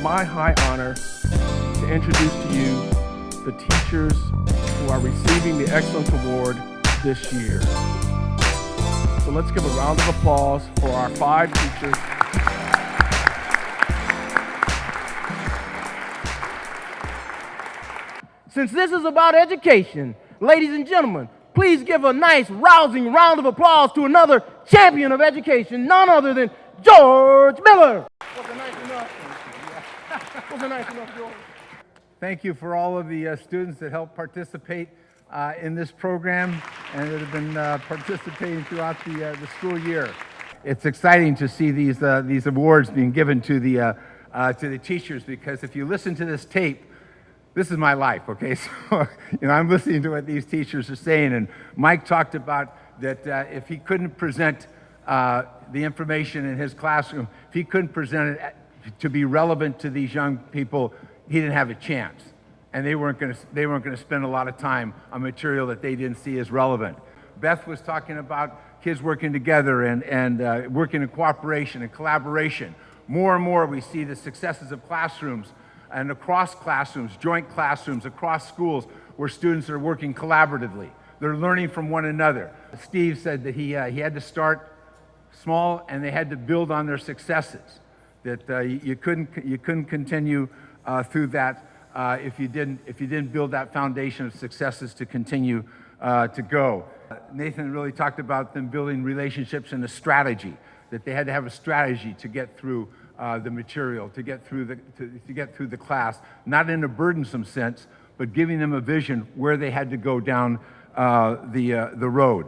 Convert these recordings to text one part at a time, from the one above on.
my high honor to introduce to you the teachers who are receiving the Excellence Award this year. So let's give a round of applause for our 5 teachers. Since this is about education, ladies and gentlemen, please give a nice, rousing round of applause to another champion of education, none other than George Miller. Wasn't nice enough? Wasn't nice enough, George? Thank you for all of the students that helped participate in this program and that have been participating throughout the school year. It's exciting to see these awards being given to the teachers, because if you listen to this tape, this is my life, okay? So, I'm listening to what these teachers are saying, and Mike talked about that if he couldn't present the information in his classroom, if he couldn't present it to be relevant to these young people, he didn't have a chance. And they weren't going to spend a lot of time on material that they didn't see as relevant. Beth was talking about kids working together and working in cooperation and collaboration. More and more we see the successes of classrooms and across classrooms, joint classrooms, across schools, where students are working collaboratively. They're learning from one another. Steve said that he had to start small and they had to build on their successes. That you couldn't continue through that if you didn't build that foundation of successes to continue to go. Nathan really talked about them building relationships and a strategy. That they had to have a strategy to get through the material, to get through the class, not in a burdensome sense, but giving them a vision where they had to go down the road.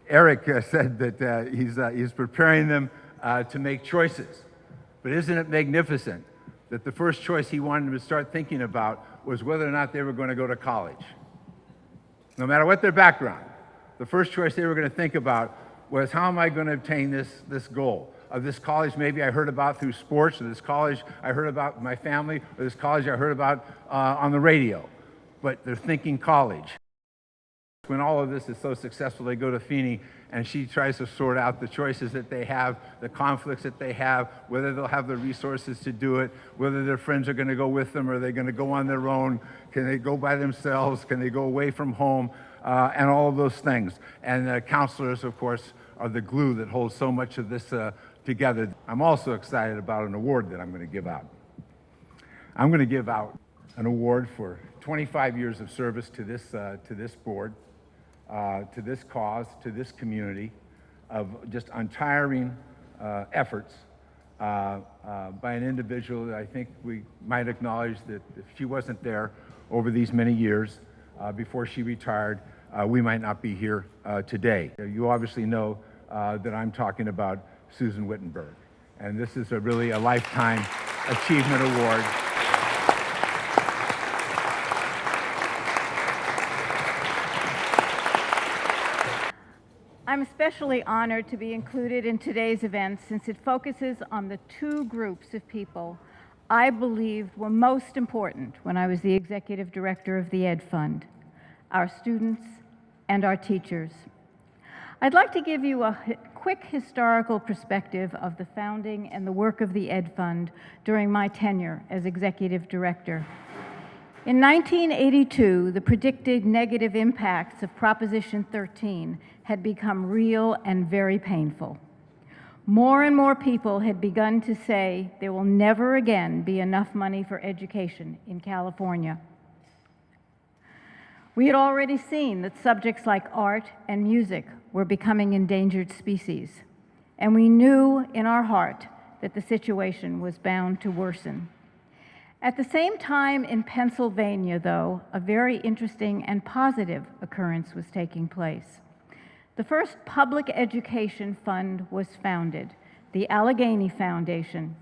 Eric said that he's preparing them to make choices, but isn't it magnificent that the first choice he wanted them to start thinking about was whether or not they were going to go to college? No matter what their background, the first choice they were going to think about was, how am I going to obtain this goal? Of this college maybe I heard about through sports, or this college I heard about my family, or this college I heard about on the radio. But they're thinking college. When all of this is so successful, they go to Feeney, and she tries to sort out the choices that they have, the conflicts that they have, whether they'll have the resources to do it, whether their friends are going to go with them, or are they going to go on their own, can they go by themselves, can they go away from home, and all of those things. And counselors, of course, are the glue that holds so much of this together. I'm also excited about an award that I'm going to give out. I'm going to give out an award for 25 years of service to this board, to this cause, to this community, of just untiring efforts by an individual that I think we might acknowledge that if she wasn't there over these many years before she retired, we might not be here today. You obviously know that I'm talking about Susan Wittenberg. And this is really a Lifetime Achievement Award. I'm especially honored to be included in today's event, since it focuses on the 2 groups of people I believed were most important when I was the executive director of the Ed Fund: our students and our teachers. I'd like to give you a quick historical perspective of the founding and the work of the Ed Fund during my tenure as executive director. In 1982, the predicted negative impacts of Proposition 13 had become real and very painful. More and more people had begun to say there will never again be enough money for education in California. We had already seen that subjects like art and music were becoming endangered species, and we knew in our heart that the situation was bound to worsen. At the same time in Pennsylvania, though, a very interesting and positive occurrence was taking place. The first public education fund was founded, the Allegheny Foundation,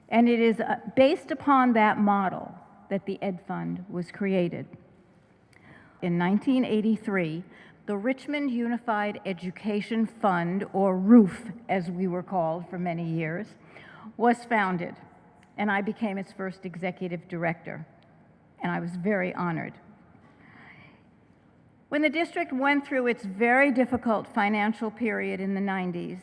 and it is based upon that model that the Ed Fund was created. In 1983, the Richmond Unified Education Fund, or ROOF as we were called for many years, was founded, and I became its first executive director, and I was very honored. When the district went through its very difficult financial period in the 90s,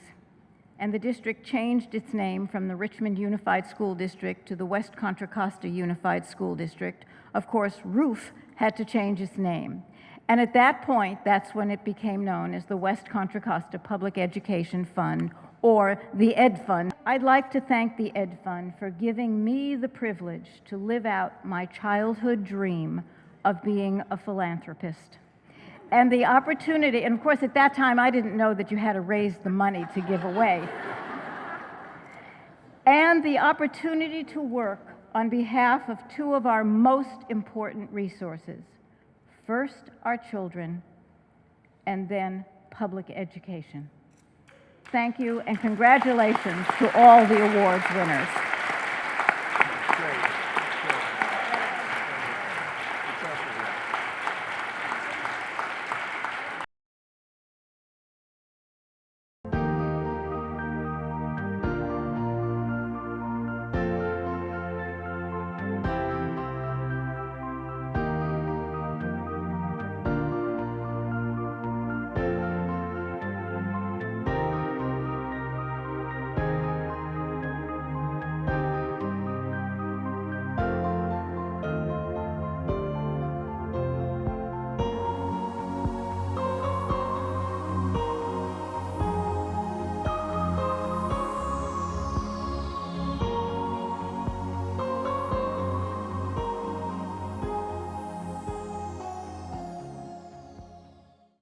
and the district changed its name from the Richmond Unified School District to the West Contra Costa Unified School District, of course, ROOF had to change its name. And at that point, that's when it became known as the West Contra Costa Public Education Fund, or the Ed Fund. I'd like to thank the Ed Fund for giving me the privilege to live out my childhood dream of being a philanthropist. And the opportunity, and of course at that time I didn't know that you had to raise the money to give away. And the opportunity to work on behalf of two of our most important resources. First, our children, and then public education. Thank you, and congratulations to all the awards winners.